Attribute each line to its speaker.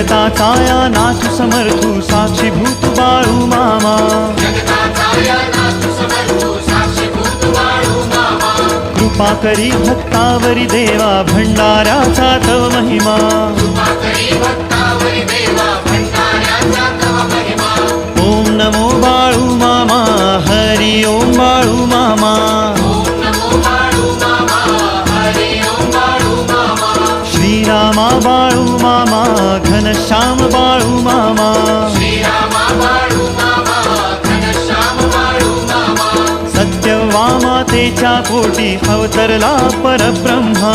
Speaker 1: जगताचा या नाथू समर्थू साक्षीभूत बाळू मामा. कृपा करी भक्तावरी देवा भंडाऱ्याचा तव महिमा. ओम नमो बाळू मामा हरि ओम बाळू मामा. श्रीरामा बाळू मामा घनश्याम बाळू मामा. सत्यवामातेच्या पोटी अवतरला परब्रह्मा.